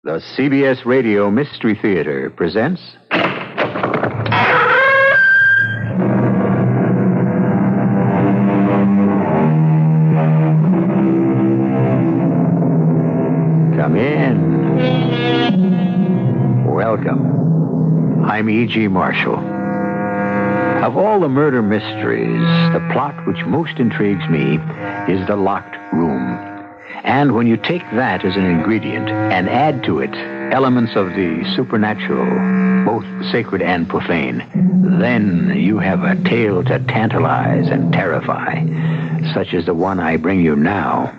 The CBS Radio Mystery Theater presents... Come in. Welcome. I'm E.G. Marshall. Of all the murder mysteries, the plot which most intrigues me is the locked room. And when you take that as an ingredient and add to it elements of the supernatural, both sacred and profane, then you have a tale to tantalize and terrify, such as the one I bring you now.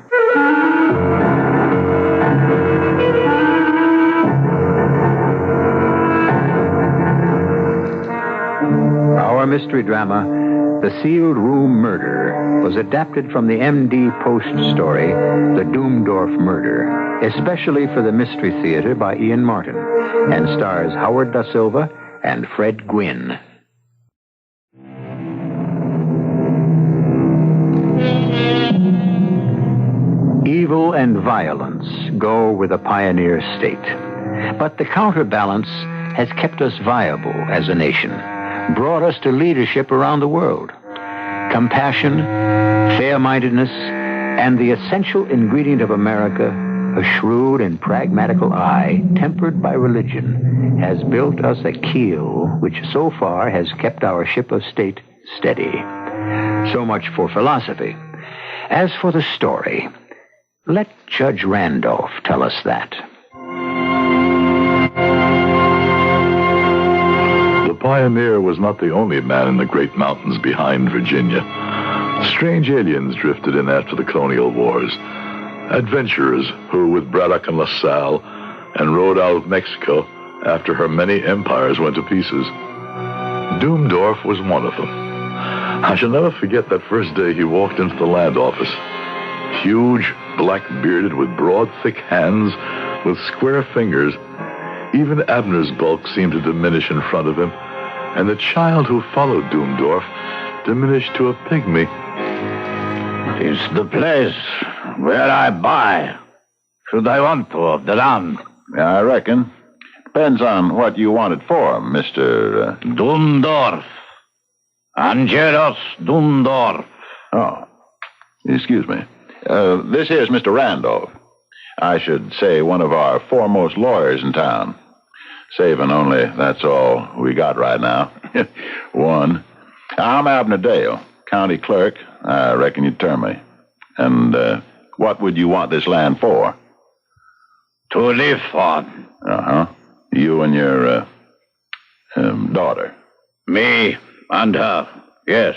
Our mystery drama, The Sealed Room Murder, was adapted from the M.D. Post story, The Doomdorf Murder, especially for the Mystery Theater by Ian Martin, and stars Howard Da Silva and Fred Gwynne. Evil and violence go with a pioneer state, but the counterbalance has kept us viable as a nation, brought us to leadership around the world. Compassion, fair-mindedness, and the essential ingredient of America, a shrewd and pragmatical eye tempered by religion, has built us a keel which so far has kept our ship of state steady. So much for philosophy. As for the story, let Judge Randolph tell us that. The pioneer was not the only man in the great mountains behind Virginia. Strange aliens drifted in after the colonial wars. Adventurers who, with Braddock and LaSalle, and rode out of Mexico after her many empires went to pieces. Doomdorf was one of them. I shall never forget that first day he walked into the land office. Huge, black-bearded, with broad, thick hands, with square fingers. Even Abner's bulk seemed to diminish in front of him, and the child who followed Doomdorf diminished to a pygmy. It's the place where I buy. Should I want to of the land? Yeah, I reckon. Depends on what you want it for, Mr. Doomdorf. Angelos Doomdorf. Oh, excuse me. This here's Mr. Randolph. I should say one of our foremost lawyers in town. Saving only, that's all we got right now. One. I'm Abner Dale, county clerk. I reckon you'd term me. And what would you want this land for? To live on. Uh-huh. You and your daughter. Me and her, yes.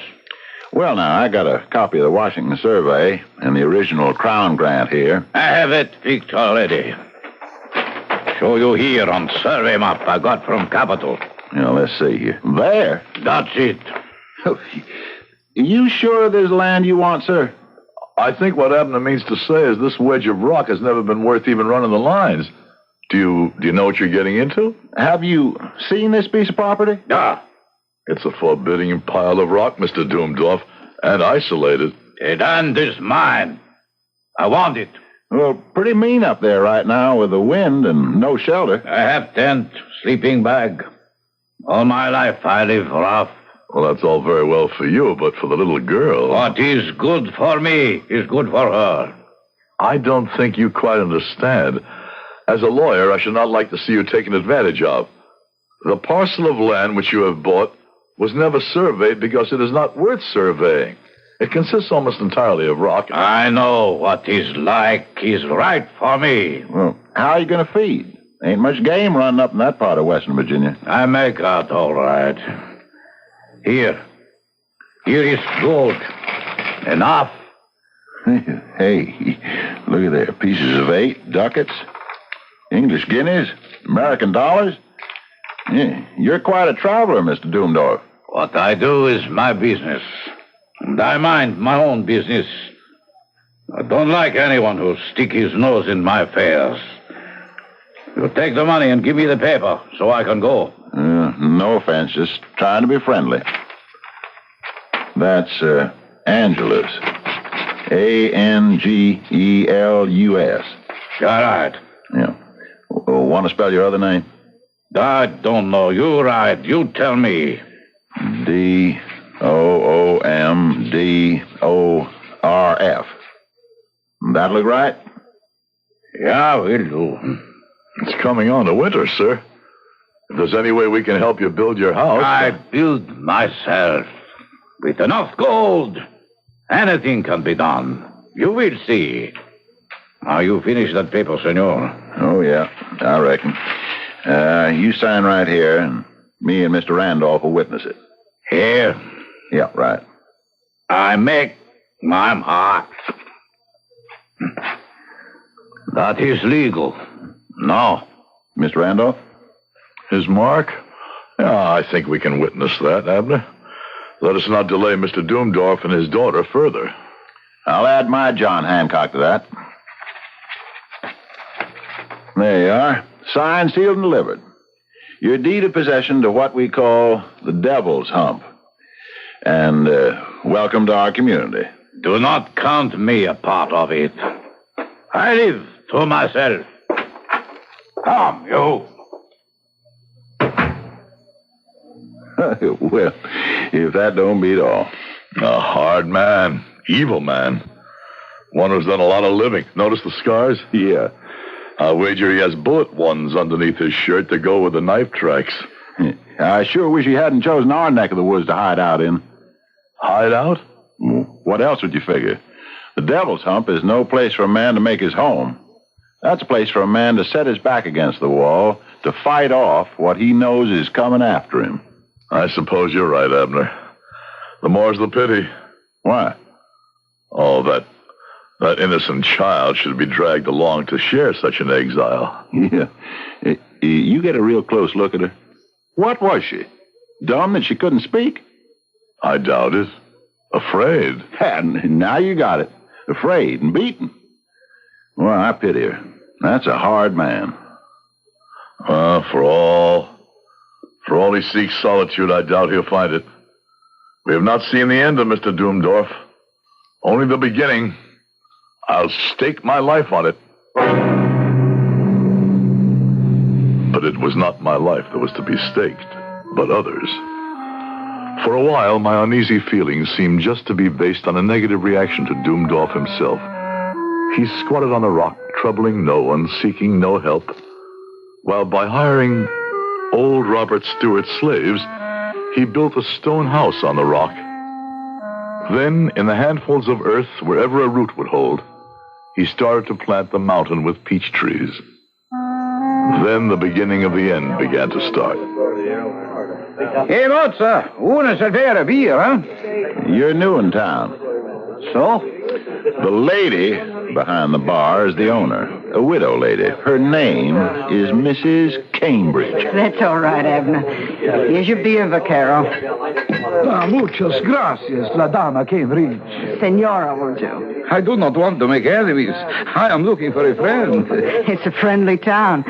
Well, now, I got a copy of the Washington Survey and the original Crown grant here. I have it fixed already. Show you here on survey map I got from Capitol. Let's see here. There? That's it. You sure there's land you want, sir? I think what Abner means to say is this wedge of rock has never been worth even running the lines. Do you know what you're getting into? Have you seen this piece of property? Yeah. It's a forbidding pile of rock, Mr. Doomdorf, and isolated. The land is mine. I want it. Well, pretty mean up there right now with the wind and no shelter. I have tent, sleeping bag. All my life I live rough. Well, that's all very well for you, but for the little girl... What is good for me is good for her. I don't think you quite understand. As a lawyer, I should not like to see you taken advantage of. The parcel of land which you have bought was never surveyed because it is not worth surveying. It consists almost entirely of rock. I know what is like is right for me. Well, how are you going to feed? Ain't much game running up in that part of Western Virginia. I make out all right. Here is gold. Enough. Hey, look at there. Pieces of 8, ducats, English guineas, American dollars. Yeah, you're quite a traveler, Mr. Doomdorf. What I do is my business. And I mind my own business. I don't like anyone who stick his nose in my affairs. You take the money and give me the paper so I can go. No offense, just trying to be friendly. That's Angelus. Angelus. All right. Yeah. Want to spell your other name? I don't know. You right. You tell me. Doomdorf. That look right? Yeah, will do. It's coming on to winter, sir. If there's any way we can help you build your house... I build myself. With enough gold, anything can be done. You will see. Now, you finish that paper, senor. Oh, yeah, I reckon. You sign right here, and me and Mr. Randolph will witness it. Here? Yeah, right. I make my mark. That is legal. No. Mr. Randolph? His mark? Yeah, I think we can witness that, Abner. Let us not delay Mr. Doomdorf and his daughter further. I'll add my John Hancock to that. There you are. Signed, sealed, and delivered. Your deed of possession to what we call the Devil's Hump. And welcome to our community. Do not count me a part of it. I live to myself. Come, you. Well, if that don't beat all. A hard man. Evil man. One who's done a lot of living. Notice the scars? Yeah. I'll wager he has bullet wounds underneath his shirt to go with the knife tracks. I sure wish he hadn't chosen our neck of the woods to hide out in. Hide out? What else would you figure? The Devil's Hump is no place for a man to make his home. That's a place for a man to set his back against the wall, to fight off what he knows is coming after him. I suppose you're right, Abner. The more's the pity. Why? Oh, that innocent child should be dragged along to share such an exile. Yeah. You get a real close look at her. What was she? Dumb that she couldn't speak? I doubt it. Afraid. And now you got it. Afraid and beaten. Well, I pity her. That's a hard man. For all he seeks solitude, I doubt he'll find it. We have not seen the end of Mr. Doomdorf. Only the beginning. I'll stake my life on it. But it was not my life that was to be staked, but others. For a while, my uneasy feelings seemed just to be based on a negative reaction to Doomdorf himself. He squatted on a rock, troubling no one, seeking no help, while by hiring old Robert Stewart's slaves, he built a stone house on the rock. Then, in the handfuls of earth, wherever a root would hold, he started to plant the mountain with peach trees. Then the beginning of the end began to start. Hey, Mozza, una cervera beer, huh? You're new in town. So? The lady behind the bar is the owner, a widow lady. Her name is Mrs. Cambridge. That's all right, Abner. Here's your beer, Vaquero. Muchas gracias, la dama Cambridge. Senora will do. I do not want to make enemies. I am looking for a friend. It's a friendly town.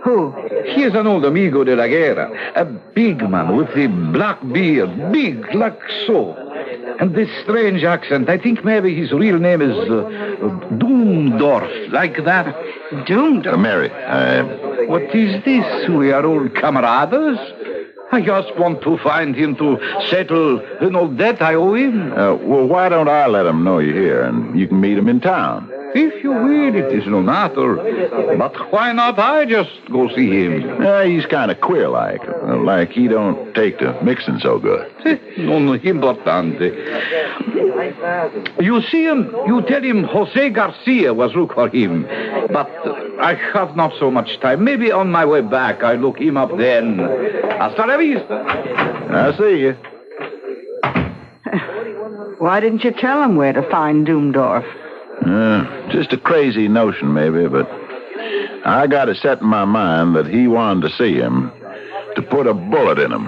Who? He is an old amigo de la guerra. A big man with a black beard. Big, like so. And this strange accent. I think maybe his real name is Doomdorf, like that. Doomdorf? Mary, What is this? We are old camaradas? I just want to find him to settle an old debt I owe him. well, why don't I let him know you're here, and you can meet him in town? If you will, it is no matter. But why not I just go see him? He's kind of queer-like he don't take to mixing so good. Non importante. You see him, you tell him Jose Garcia was look for him. But I have not so much time. Maybe on my way back I look him up then. Hasta la vista. I see you. Why didn't you tell him where to find Doomdorf? Just a crazy notion, maybe, but I got it set in my mind that he wanted to see him, to put a bullet in him.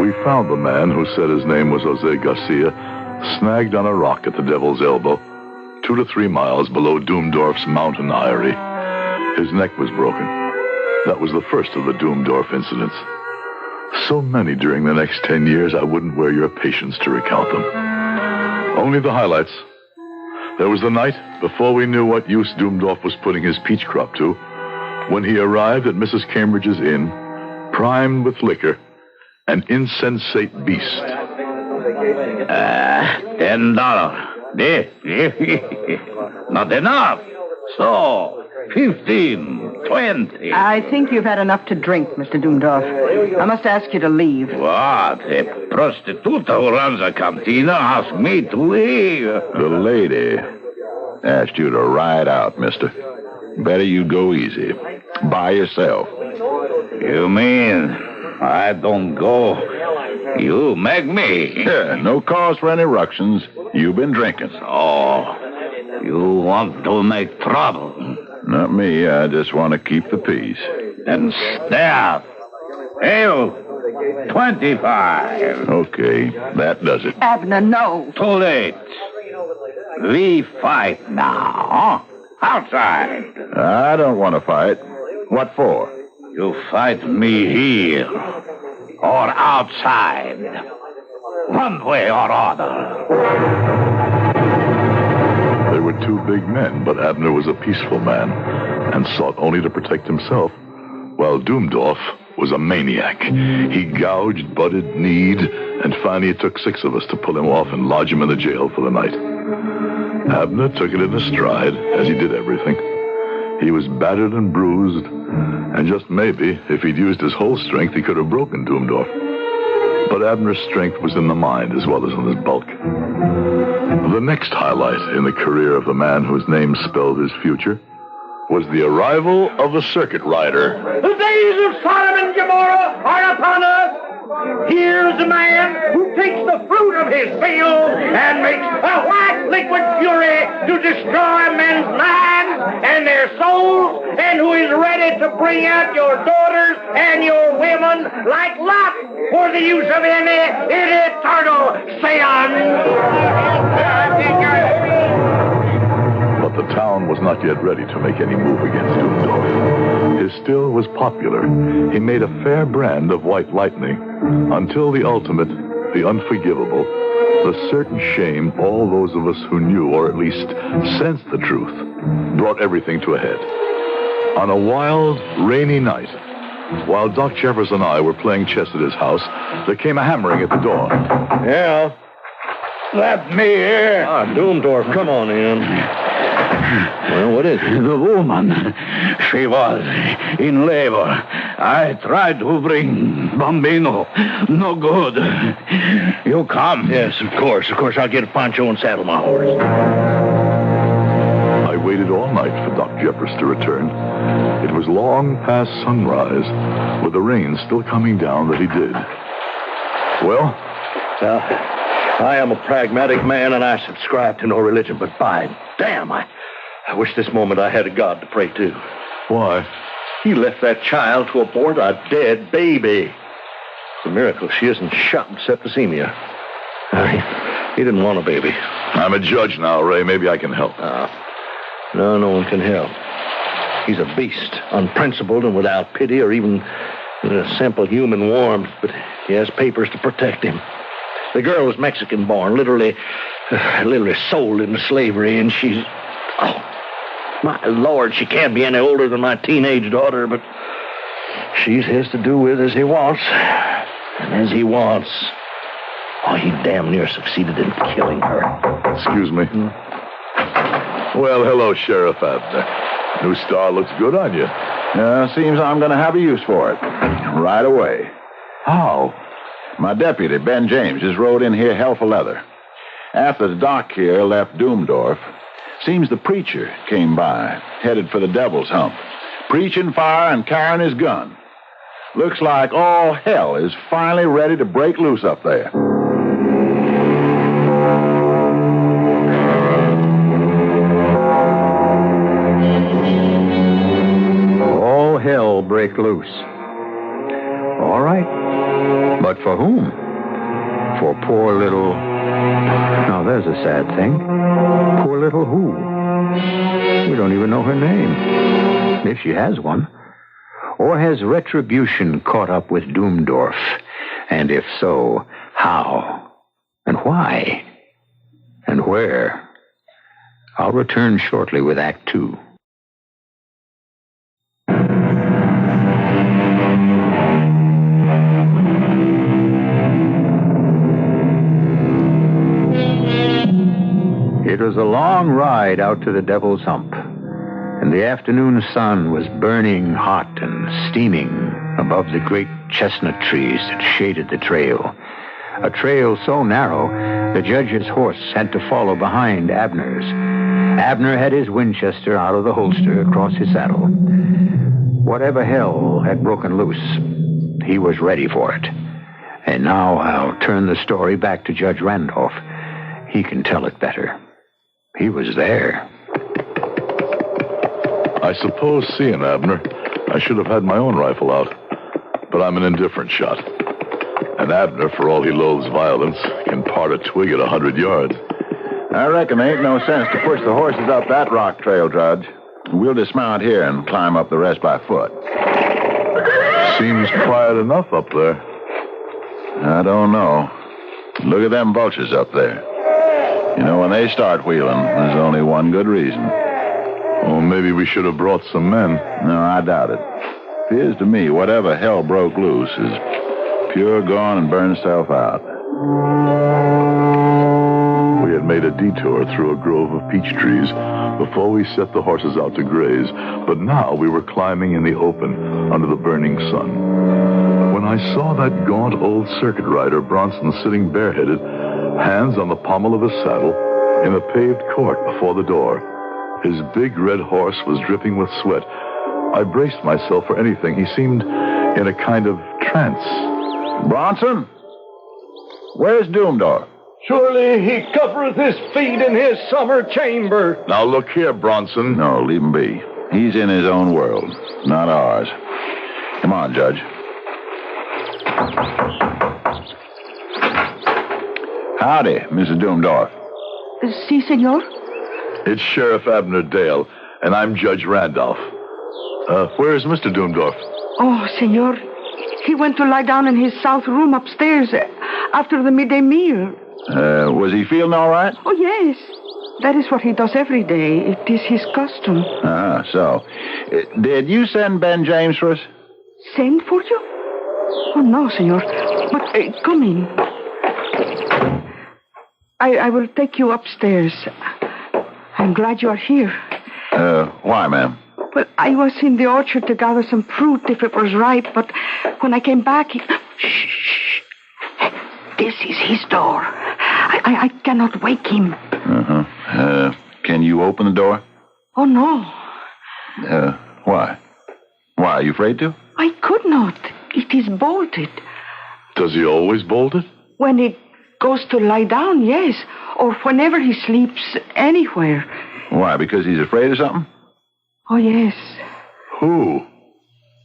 We found the man who said his name was Jose Garcia, snagged on a rock at the Devil's Elbow, 2 to 3 miles below Doomdorf's mountain eyrie. His neck was broken. That was the first of the Doomdorf incidents. So many during the next 10 years, I wouldn't wear your patience to recount them. Only the highlights. There was the night before we knew what use Doomdorf was putting his peach crop to, when he arrived at Mrs. Cambridge's inn, primed with liquor, an insensate beast. $10. Not enough. So, 15, 20. I think you've had enough to drink, Mr. Doomdorf. I must ask you to leave. What? A prostituta who runs a cantina asked me to leave. The lady asked you to ride out, mister. Better you go easy. By yourself. You mean I don't go? You make me. Yeah, no cause for any ructions. You've been drinking. Oh, you want to make trouble. Not me. I just want to keep the peace. And staff. Hail, 25. Okay, that does it. Abner, no. Too late. We fight now. Outside. I don't want to fight. What for? You fight me here or outside. One way or other. They were two big men, but Abner was a peaceful man and sought only to protect himself, while Doomdorf was a maniac. He gouged, butted, kneed, and finally it took 6 of us to pull him off and lodge him in the jail for the night. Abner took it in his stride, as he did everything. He was battered and bruised, and just maybe, if he'd used his whole strength, he could have broken Doomdorf. But Abner's strength was in the mind as well as in his bulk. The next highlight in the career of the man whose name spelled his future was the arrival of a circuit rider. The days of Sodom and Gomorrah are upon us. Here's a man who takes the fruit of his field and makes a white liquid fury to destroy men's minds and their souls, and who is ready to bring out your daughters and your women like Lot for the use of any eternal But the town was not yet ready to make any move against Doomdorf. His still was popular. He made a fair brand of white lightning until the ultimate, the unforgivable, the certain shame all those of us who knew, or at least sensed the truth, brought everything to a head. On a wild, rainy night, while Doc Jeffers and I were playing chess at his house, there came a hammering at the door. Yeah? Let me in. Doomdorf, come on in. Well, what is it? The woman. She was in labor. I tried to bring Bambino. No good. You come. Yes, of course. Of course, I'll get a poncho and saddle my horse. I waited all night for Doc Jeffers to return. It was long past sunrise, with the rain still coming down, that he did. Well? I am a pragmatic man, and I subscribe to no religion, but by damn, I wish this moment I had a God to pray to. Why? He left that child to abort a dead baby. It's a miracle she isn't shot in septicemia. He didn't want a baby. I'm a judge now, Ray. Maybe I can help. No one can help. He's a beast, unprincipled and without pity or even a simple human warmth, but he has papers to protect him. The girl was Mexican-born, literally sold into slavery, and she's... Oh, my Lord, she can't be any older than my teenage daughter, but she's his to do with as he wants. And as he wants... Oh, he damn near succeeded in killing her. Excuse me. Well, hello, Sheriff Abner. New star looks good on you. Seems I'm going to have a use for it. Right away. How? My deputy, Ben James, just rode in here hell for leather. After the doc here left Doomdorf, seems the preacher came by, headed for the Devil's Hump, preaching fire and carrying his gun. Looks like all hell is finally ready to break loose up there. All hell break loose. All right. But for whom? For poor little... Now, there's a sad thing. Poor little who? We don't even know her name. If she has one. Or has retribution caught up with Doomdorf? And if so, how? And why? And where? I'll return shortly with Act Two. It was a long ride out to the Devil's Hump, and the afternoon sun was burning hot and steaming above the great chestnut trees that shaded the trail. A trail so narrow, the judge's horse had to follow behind Abner's. Abner had his Winchester out of the holster across his saddle. Whatever hell had broken loose, he was ready for it. And now I'll turn the story back to Judge Randolph. He can tell it better. He was there. I suppose, seeing Abner, I should have had my own rifle out. But I'm an indifferent shot. And Abner, for all he loathes violence, can part a twig at 100 yards. I reckon there ain't no sense to push the horses up that rock trail, Judge. We'll dismount here and climb up the rest by foot. Seems quiet enough up there. I don't know. Look at them vultures up there. You know, when they start wheeling, there's only one good reason. Well, maybe we should have brought some men. No, I doubt it. Appears to me whatever hell broke loose is pure gone and burned itself out. We had made a detour through a grove of peach trees before we set the horses out to graze, but now we were climbing in the open under the burning sun. When I saw that gaunt old circuit rider, Bronson, sitting bareheaded, hands on the pommel of his saddle, in a paved court before the door, his big red horse was dripping with sweat. I braced myself for anything. He seemed in a kind of trance. Bronson? Where's Doomdorf? Surely he covereth his feet in his summer chamber. Now look here, Bronson. No, leave him be. He's in his own world, not ours. Come on, Judge. Howdy, Mrs. Doomdorf. Si, senor? It's Sheriff Abner Dale, and I'm Judge Randolph. Where's Mr. Doomdorf? Oh, senor, he went to lie down in his south room upstairs after the midday meal. Was he feeling all right? Oh, yes. That is what he does every day. It is his custom. Ah, so. Did you send Ben James for us? Send for you? Oh, no, senor. But come in. I will take you upstairs. I'm glad you are here. Why, ma'am? Well, I was in the orchard to gather some fruit if it was ripe, but when I came back, Shh. This is his door. I cannot wake him. Uh-huh. Can you open the door? Oh, no. Why? Why, are you afraid to? I could not. It is bolted. Does he always bolt it? When he goes to lie down, yes. Or whenever he sleeps anywhere. Why, because he's afraid of something? Oh, yes. Who?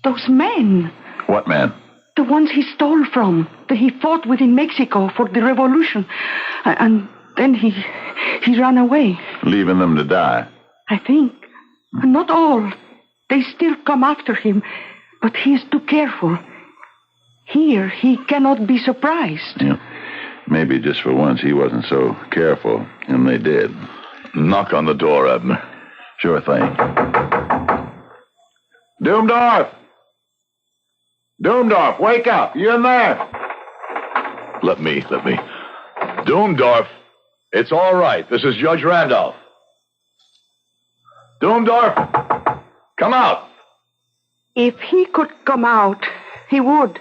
Those men. What men? The ones he stole from, that he fought with in Mexico for the revolution. And then he ran away. Leaving them to die? I think. Not all. They still come after him, but he is too careful. Here, he cannot be surprised. Yeah. Maybe just for once he wasn't so careful, and they did. Knock on the door, Abner. Sure thing. Doomdorf! Doomdorf, wake up. You in there? Let me. Doomdorf, it's all right. This is Judge Randolph. Doomdorf, come out. If he could come out, he would.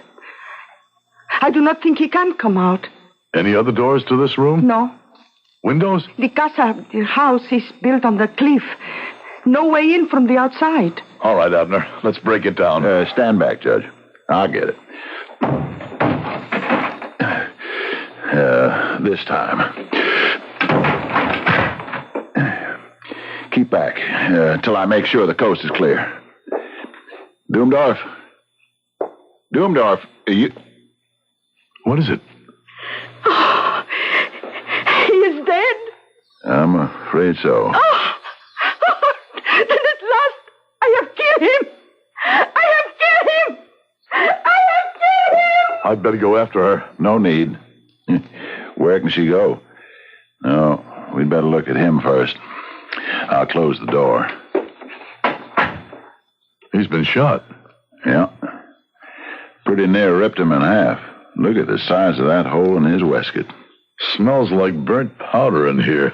I do not think he can come out. Any other doors to this room? No. Windows? The house is built on the cliff. No way in from the outside. All right, Abner. Let's break it down. Stand back, Judge. I'll get it. This time. Keep back till I make sure the coast is clear. Doomdorf? Doomdorf, you... What is it? Oh, he is dead. I'm afraid so. Oh, then at last I have killed him. I'd better go after her. No need. Where can she go? No, we'd better look at him first. I'll close the door. He's been shot. Yeah. Pretty near ripped him in half. Look at the size of that hole in his waistcoat. Smells like burnt powder in here.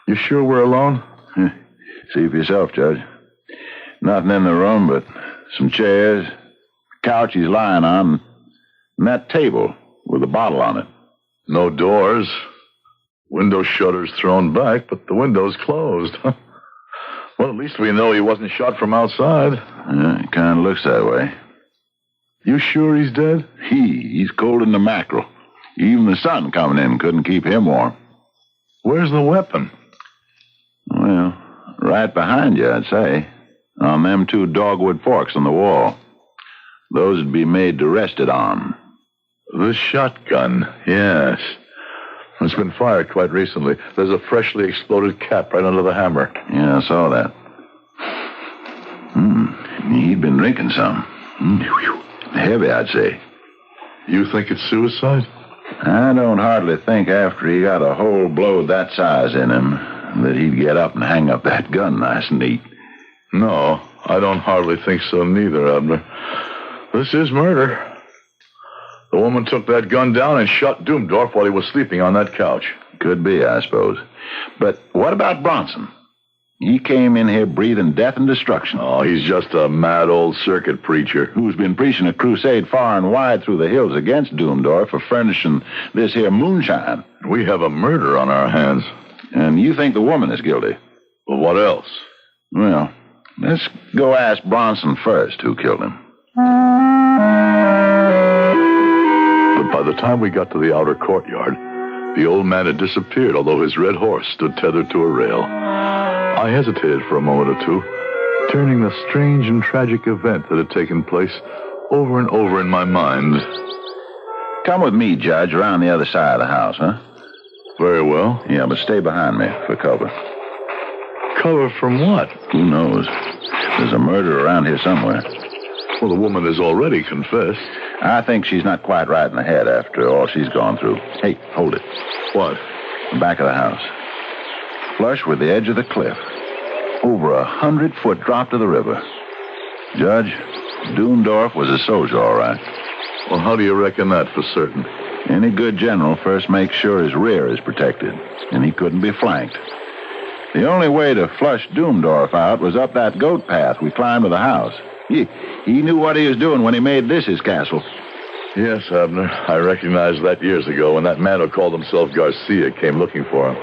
You sure we're alone? See for yourself, Judge. Nothing in the room but some chairs, couch he's lying on, and that table with a bottle on it. No doors. Window shutters thrown back, but the window's closed. Well, at least we know he wasn't shot from outside. Yeah, it kind of looks that way. You sure he's dead? He's cold in the mackerel. Even the sun coming in couldn't keep him warm. Where's the weapon? Well, right behind you, I'd say. On them 2 dogwood forks on the wall. Those would be made to rest it on. The shotgun, yes. It's been fired quite recently. There's a freshly exploded cap right under the hammer. Yeah, I saw that. He'd been drinking some. Heavy, I'd say. You think it's suicide? I don't hardly think after he got a whole blow that size in him that he'd get up and hang up that gun nice and neat. No, I don't hardly think so neither, Abner. This is murder. The woman took that gun down and shot Doomdorf while he was sleeping on that couch. Could be, I suppose. But what about Bronson? He came in here breathing death and destruction. Oh, he's just a mad old circuit preacher. Who's been preaching a crusade far and wide through the hills against Doomdorf for furnishing this here moonshine. We have a murder on our hands. And you think the woman is guilty? Well, what else? Well, let's go ask Bronson first who killed him. But by the time we got to the outer courtyard, the old man had disappeared, although his red horse stood tethered to a rail. I hesitated for a moment or two, turning the strange and tragic event that had taken place over and over in my mind. Come with me, Judge, around the other side of the house, huh? Very well. Yeah, but stay behind me for cover. Cover from what? Who knows? There's a murder around here somewhere. Well, the woman has already confessed. I think she's not quite right in the head after all she's gone through. Hey, hold it. What? The back of the house. Flush with the edge of the cliff. Over 100-foot drop to the river. Judge, Doomdorf was a soldier, all right. Well, how do you reckon that for certain? Any good general first makes sure his rear is protected, and he couldn't be flanked. The only way to flush Doomdorf out was up that goat path we climbed to the house. He knew what he was doing when he made this his castle. Yes, Abner. I recognized that years ago when that man who called himself Garcia came looking for him.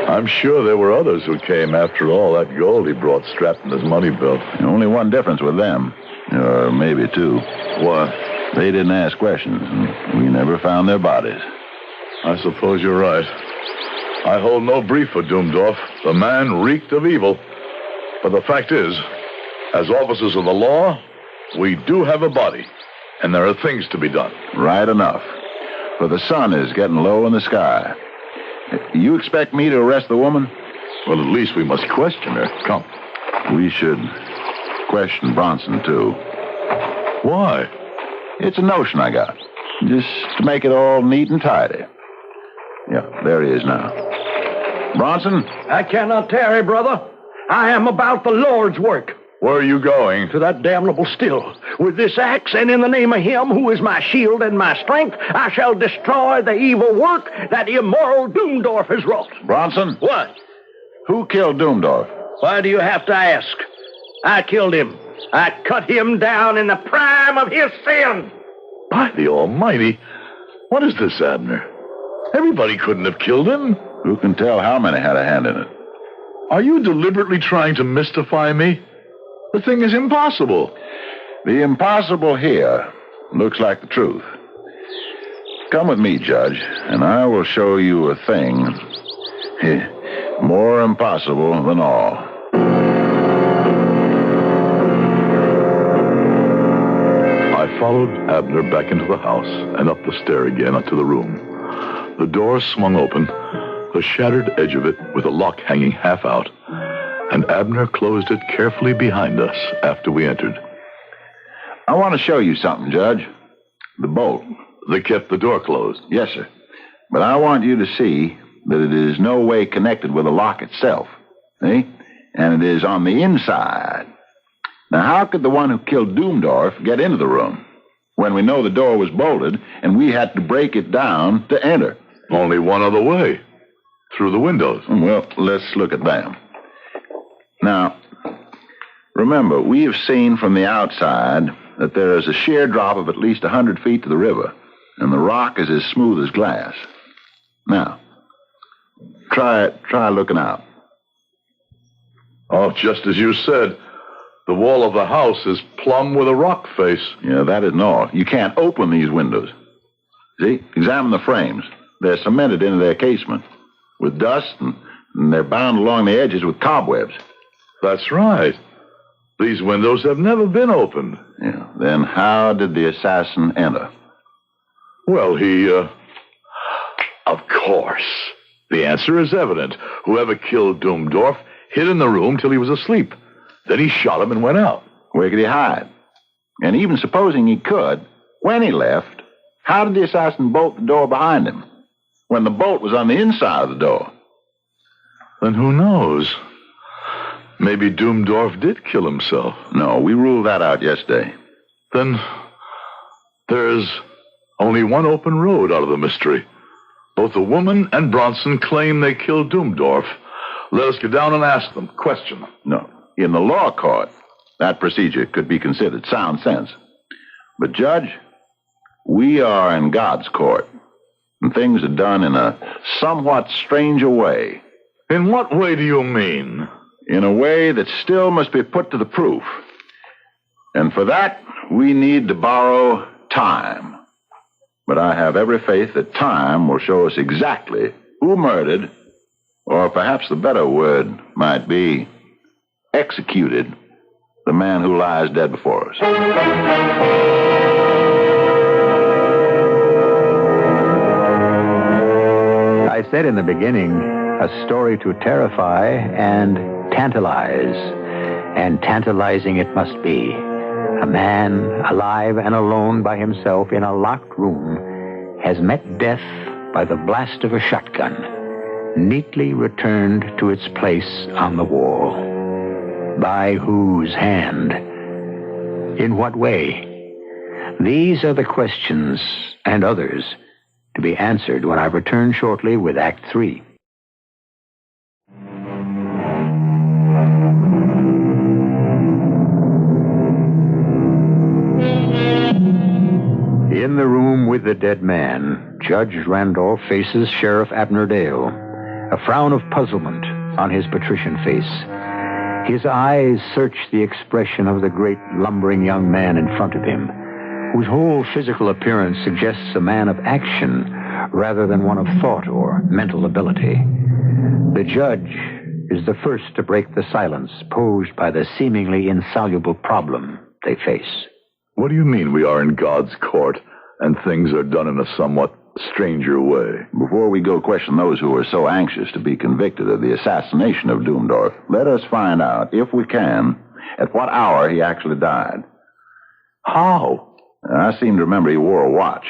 I'm sure there were others who came after all that gold he brought strapped in his money belt. Only one difference with them. Or maybe 2. What? They didn't ask questions, and we never found their bodies. I suppose you're right. I hold no brief for Doomdorf. The man reeked of evil. But the fact is, as officers of the law, we do have a body, and there are things to be done. Right enough. For the sun is getting low in the sky. You expect me to arrest the woman? Well, at least we must question her. Come. We should question Bronson, too. Why? It's a notion I got. Just to make it all neat and tidy. Yeah, there he is now. Bronson? I cannot tarry, brother. I am about the Lord's work. Where are you going? To that damnable still. With this axe, and in the name of him who is my shield and my strength, I shall destroy the evil work that immoral Doomdorf has wrought. Bronson? What? Who killed Doomdorf? Why do you have to ask? I killed him. I cut him down in the prime of his sin. By the Almighty, what is this, Abner? Everybody couldn't have killed him. Who can tell how many had a hand in it? Are you deliberately trying to mystify me? The thing is impossible. The impossible here looks like the truth. Come with me, Judge, and I will show you a thing more impossible than all. I followed Abner back into the house and up the stair again to the room. The door swung open, the shattered edge of it with the lock hanging half out, and Abner closed it carefully behind us after we entered. I want to show you something, Judge. The bolt. They kept the door closed. Yes, sir. But I want you to see that it is no way connected with the lock itself. See? and it is on the inside. Now, how could the one who killed Doomdorf get into the room when we know the door was bolted and we had to break it down to enter? Only one other way. Through the windows. Well, let's look at them. Now, remember, we have seen from the outside that there is a sheer drop of at least 100 feet to the river, and the rock is as smooth as glass. Now, try looking out. Oh, just as you said, the wall of the house is plumb with a rock face. Yeah, that isn't all. You can't open these windows. See? Examine the frames. They're cemented into their casement with dust, and they're bound along the edges with cobwebs. That's right. These windows have never been opened. Yeah. Then how did the assassin enter? Well, Of course. The answer is evident. Whoever killed Doomdorf hid in the room till he was asleep. Then he shot him and went out. Where could he hide? And even supposing he could, when he left, how did the assassin bolt the door behind him when the bolt was on the inside of the door? Then who knows? Maybe Doomdorf did kill himself. No, we ruled that out yesterday. Then there's only one open road out of the mystery. Both the woman and Bronson claim they killed Doomdorf. Let us go down and ask them. Question them. No. In the law court, that procedure could be considered sound sense. But, Judge, we are in God's court, and things are done in a somewhat stranger way. In what way do you mean? In a way that still must be put to the proof. And for that, we need to borrow time. But I have every faith that time will show us exactly who murdered, or perhaps the better word might be executed, the man who lies dead before us. I said in the beginning, a story to terrify and tantalize. And tantalizing it must be. A man, alive and alone by himself in a locked room, has met death by the blast of a shotgun, neatly returned to its place on the wall. By whose hand? In what way? These are the questions, and others, to be answered when I return shortly with Act 3. In the room with the dead man, Judge Randolph faces Sheriff Abner Dale, a frown of puzzlement on his patrician face. His eyes search the expression of the great lumbering young man in front of him, whose whole physical appearance suggests a man of action rather than one of thought or mental ability. The judge is the first to break the silence posed by the seemingly insoluble problem they face. What do you mean we are in God's court and things are done in a somewhat stranger way? Before we go question those who are so anxious to be convicted of the assassination of Doomdorf, let us find out, if we can, at what hour he actually died. How? I seem to remember he wore a watch.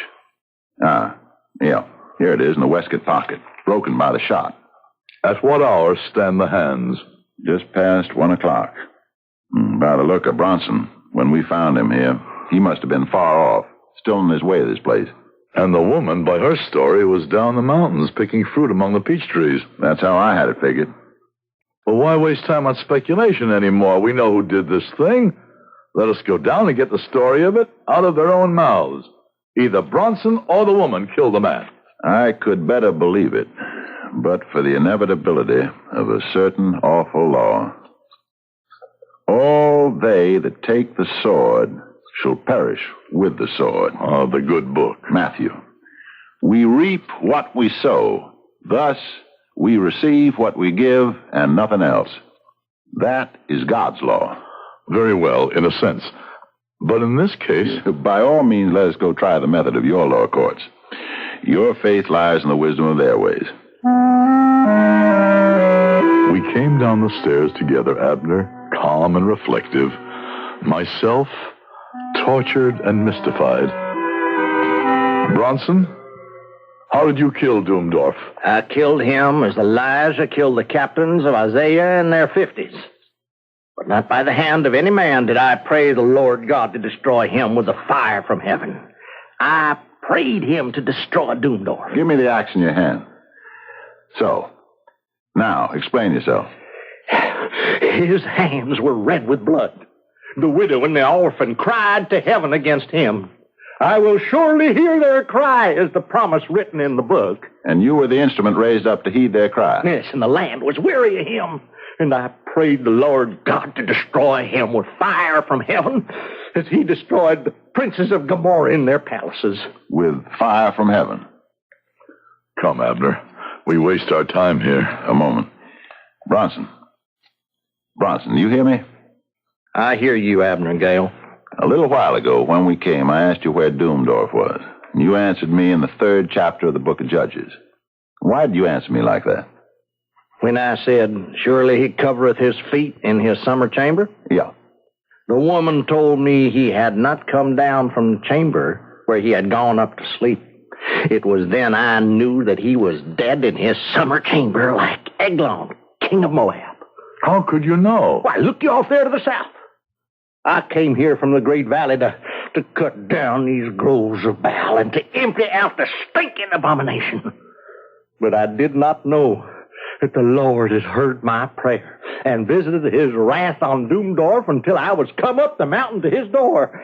Yeah, here it is in the waistcoat pocket, broken by the shot. At what hour stand the hands? Just past 1 o'clock. By the look of Bronson, when we found him here, he must have been far off, still on his way to this place. And the woman, by her story, was down the mountains picking fruit among the peach trees. That's how I had it figured. Well, why waste time on speculation anymore? We know who did this thing. Let us go down and get the story of it out of their own mouths. Either Bronson or the woman killed the man. I could better believe it, but for the inevitability of a certain awful law. All they that take the sword shall perish with the sword. Oh, the good book. Matthew. We reap what we sow. Thus, we receive what we give and nothing else. That is God's law. Very well, in a sense. But in this case... By all means, let us go try the method of your law courts. Your faith lies in the wisdom of their ways. We came down the stairs together, Abner, calm and reflective. Myself, tortured and mystified. Bronson, how did you kill Doomdorf? I killed him as Elijah killed the captains of Isaiah in their 50s. But not by the hand of any man did I pray the Lord God to destroy him with the fire from heaven. I prayed him to destroy Doomdorf. Give me the axe in your hand. So, now, explain yourself. His hands were red with blood. The widow and the orphan cried to heaven against him. I will surely hear their cry, is the promise written in the book. And you were the instrument raised up to heed their cry. Yes, and the land was weary of him. And I prayed the Lord God to destroy him with fire from heaven, as he destroyed the princes of Gomorrah in their palaces. With fire from heaven. Come, Abner. We waste our time here. A moment. Bronson, you hear me? I hear you, Abner Gale. A little while ago, when we came, I asked you where Doomdorf was. And you answered me in the 3rd chapter of the book of Judges. Why did you answer me like that? When I said, surely he covereth his feet in his summer chamber? Yeah. The woman told me he had not come down from the chamber where he had gone up to sleep. It was then I knew that he was dead in his summer chamber like Eglon, king of Moab. How could you know? Why, look you off there to the south. I came here from the great valley to cut down these groves of Baal and to empty out the stinking abomination. But I did not know that the Lord had heard my prayer and visited his wrath on Doomdorf until I was come up the mountain to his door.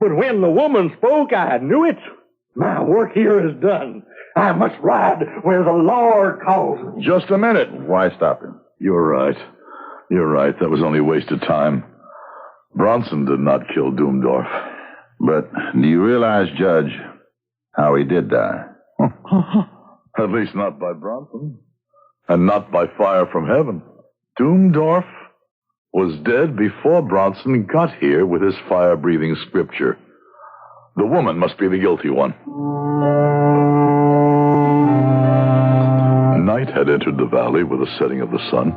But when the woman spoke, I knew it. My work here is done. I must ride where the Lord calls me. Just a minute. Why stop him? You're right. That was only wasted time. Bronson did not kill Doomdorf. But do you realize, Judge, how he did die? At least not by Bronson. And not by fire from heaven. Doomdorf was dead before Bronson got here with his fire-breathing scripture. The woman must be the guilty one. Night had entered the valley with the setting of the sun,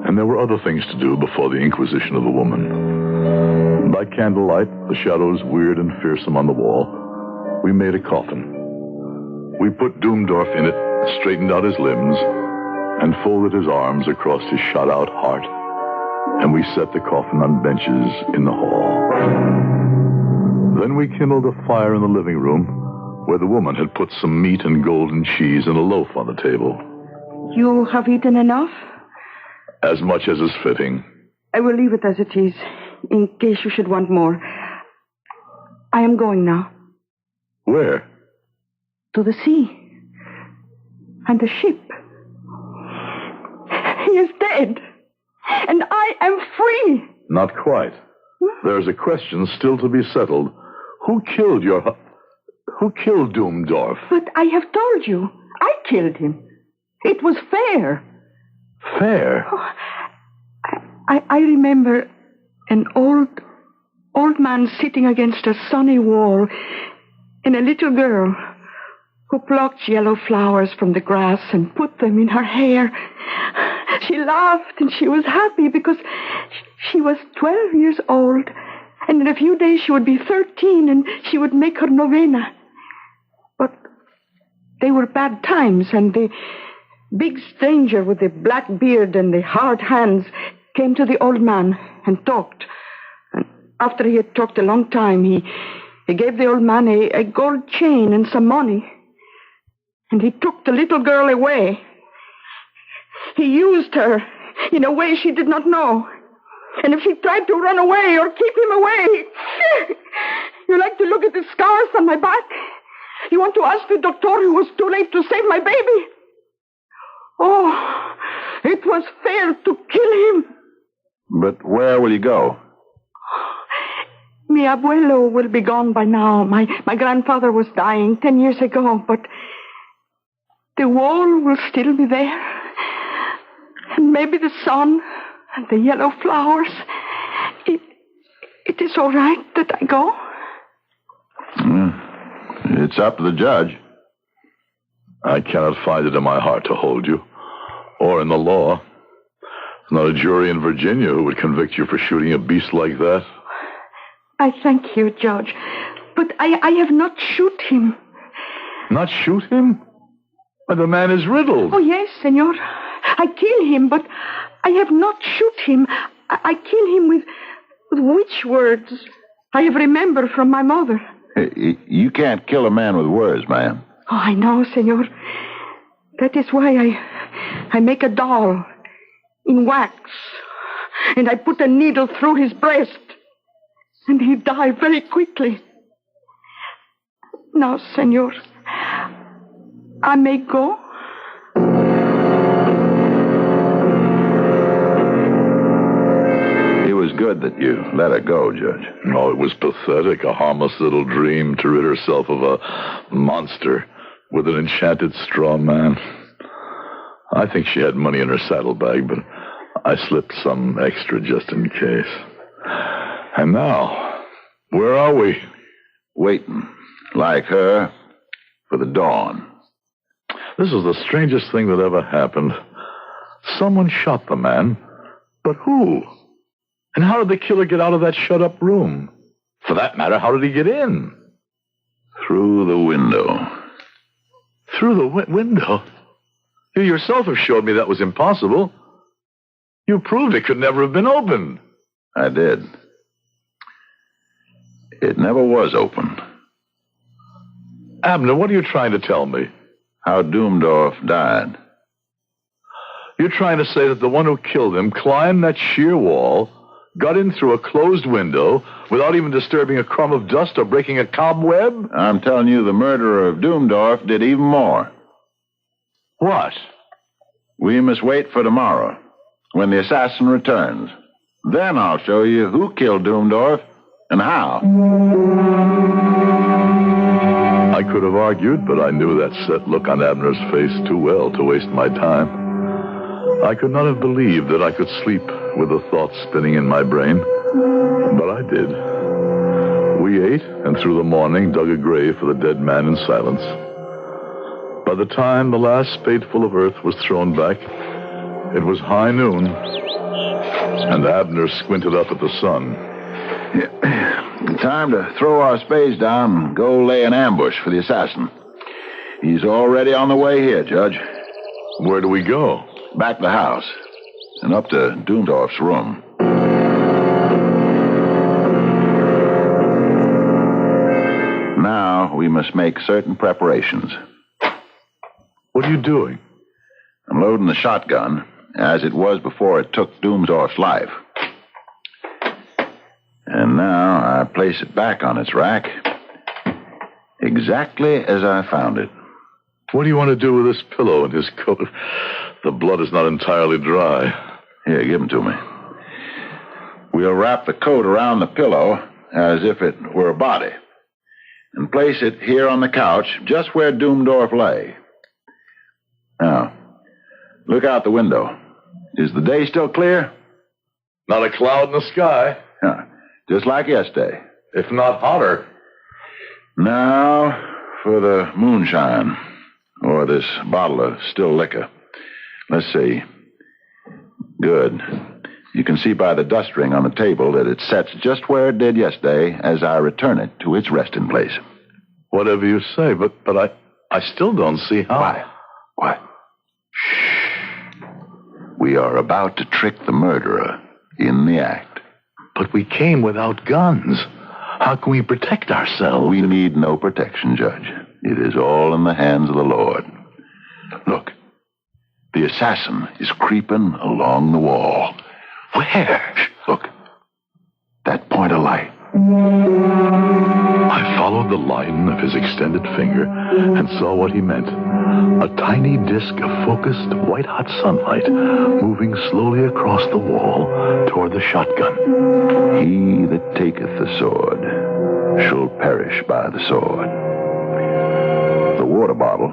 and there were other things to do before the inquisition of the woman. By candlelight, the shadows weird and fearsome on the wall, we made a coffin. We put Doomdorf in it, straightened out his limbs, and folded his arms across his shot-out heart, and we set the coffin on benches in the hall. Then we kindled a fire in the living room, where the woman had put some meat and golden cheese and a loaf on the table. You have eaten enough? As much as is fitting. I will leave it as it is, in case you should want more. I am going now. Where? To the sea. And the ship. He is dead. And I am free. Not quite. There's a question still to be settled. Who killed Doomdorf? But I have told you. I killed him. It was fair. Fair? Oh, I remember an old man sitting against a sunny wall and a little girl who plucked yellow flowers from the grass and put them in her hair. She laughed and she was happy because she was 12 years old, and in a few days she would be 13 and she would make her novena. But they were bad times, and the big stranger with the black beard and the hard hands came to the old man and talked. And after he had talked a long time, he gave the old man a gold chain and some money. And he took the little girl away. He used her in a way she did not know. And if she tried to run away or keep him away... You like to look at the scars on my back? You want to ask the doctor who was too late to save my baby? Oh, it was fair to kill him. But where will you go? Mi abuelo will be gone by now. My grandfather was dying 10 years ago, but the wall will still be there. And maybe the sun and the yellow flowers. It is all right that I go? It's up to the judge. I cannot find it in my heart to hold you, or in the law. There's not a jury in Virginia who would convict you for shooting a beast like that. I thank you, Judge. But I have not shoot him. Not shoot him? But the man is riddled. Oh, yes, senor. I kill him, but I have not shoot him. I kill him with witch words I have remembered from my mother. You can't kill a man with words, ma'am. Oh, I know, senor. That is why I make a doll in wax, and I put a needle through his breast, and he died very quickly. Now, senor, I may go? It was good that you let her go, Judge. No, it was pathetic. A harmless little dream to rid herself of a monster with an enchanted straw man. I think she had money in her saddlebag, but I slipped some extra just in case. And now, where are we? Waiting, like her, for the dawn. This is the strangest thing that ever happened. Someone shot the man, but who? And how did the killer get out of that shut-up room? For that matter, how did he get in? Through the window. Through the window? You yourself have showed me that was impossible. You proved it could never have been opened. I did. It never was opened. Abner, what are you trying to tell me? How Doomdorf died. You're trying to say that the one who killed him climbed that sheer wall, got in through a closed window, without even disturbing a crumb of dust or breaking a cobweb? I'm telling you, the murderer of Doomdorf did even more. What? We must wait for tomorrow, when the assassin returns. Then I'll show you who killed Doomdorf and how. I could have argued, but I knew that set look on Abner's face too well to waste my time. I could not have believed that I could sleep with the thoughts spinning in my brain, but I did. We ate, and through the morning dug a grave for the dead man in silence. By the time the last spadeful of earth was thrown back, it was high noon, and Abner squinted up at the sun. Time to throw our spades down and go lay an ambush for the assassin. He's already on the way here, Judge. Where do we go? Back to the house and up to Doomdorf's room. Now we must make certain preparations. What are you doing? I'm loading the shotgun, as it was before it took Doomdorf's life. And now I place it back on its rack, exactly as I found it. What do you want to do with this pillow and his coat? The blood is not entirely dry. Here, give them to me. We'll wrap the coat around the pillow as if it were a body, and place it here on the couch, just where Doomdorf lay. Now, look out the window. Is the day still clear? Not a cloud in the sky. Just like yesterday. If not hotter. Now for the moonshine, or this bottle of still liquor. Let's see. Good. You can see by the dust ring on the table that it sets just where it did yesterday as I return it to its resting place. Whatever you say, but I still don't see how. Why? Shh. We are about to trick the murderer in the act. But we came without guns. How can we protect ourselves? We need no protection, Judge. It is all in the hands of the Lord. Look. The assassin is creeping along the wall. Where? Shh, look. That point of light. I followed the line of his extended finger and saw what he meant. A tiny disk of focused, white-hot sunlight moving slowly across the wall toward the shotgun. He that taketh the sword shall perish by the sword. The water bottle,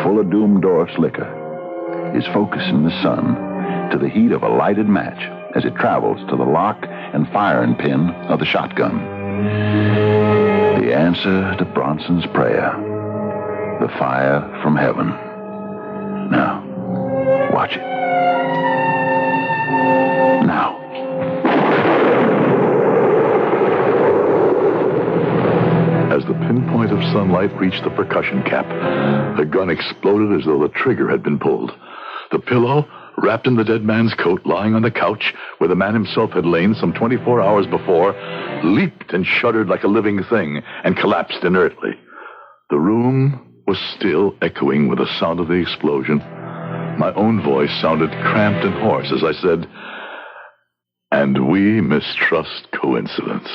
full of Doomdorf's liquor, is focusing the sun to the heat of a lighted match as it travels to the lock and firing pin of the shotgun. The answer to Bronson's prayer. The fire from heaven. Now, watch it. Now. As the pinpoint of sunlight reached the percussion cap, the gun exploded as though the trigger had been pulled. The pillow, wrapped in the dead man's coat, lying on the couch where the man himself had lain some 24 hours before, leaped and shuddered like a living thing and collapsed inertly. The room was still echoing with the sound of the explosion. My own voice sounded cramped and hoarse as I said, "And we mistrust coincidence.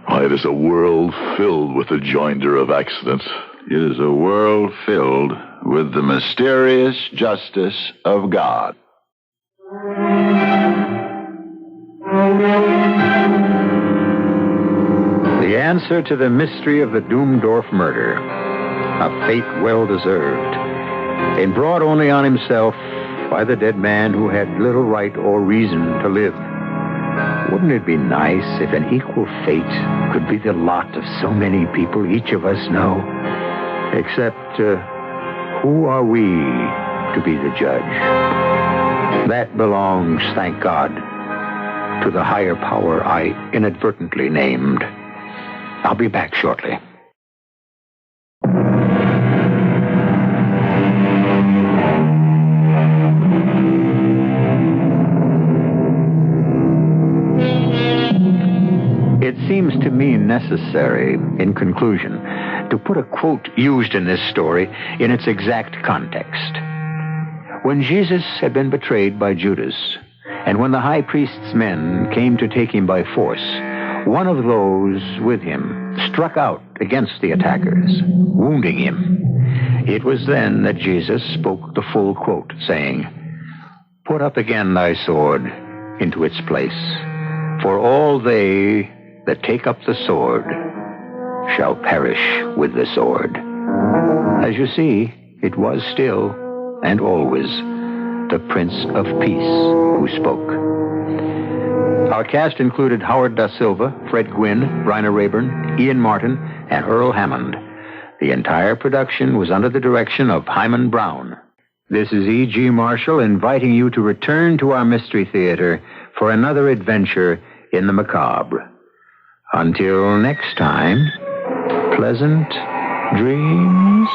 Why, it is a world filled with the joinder of accidents. It is a world filled with the mysterious justice of God." The answer to the mystery of the Doombdorf murder, a fate well deserved, and brought only on himself by the dead man who had little right or reason to live. Wouldn't it be nice if an equal fate could be the lot of so many people each of us know? Except, who are we to be the judge? That belongs, thank God, to the higher power I inadvertently named. I'll be back shortly. It seems to me necessary, in conclusion, to put a quote used in this story in its exact context. When Jesus had been betrayed by Judas, and when the high priest's men came to take him by force, one of those with him struck out against the attackers, wounding him. It was then that Jesus spoke the full quote, saying, "Put up again thy sword into its place, for all they that take up the sword shall perish with the sword." As you see, it was still and always the Prince of Peace who spoke. Our cast included Howard Da Silva, Fred Gwynne, Bryna Rayburn, Ian Martin, and Earl Hammond. The entire production was under the direction of Hyman Brown. This is E.G. Marshall inviting you to return to our Mystery Theater for another adventure in the macabre. Until next time, pleasant dreams.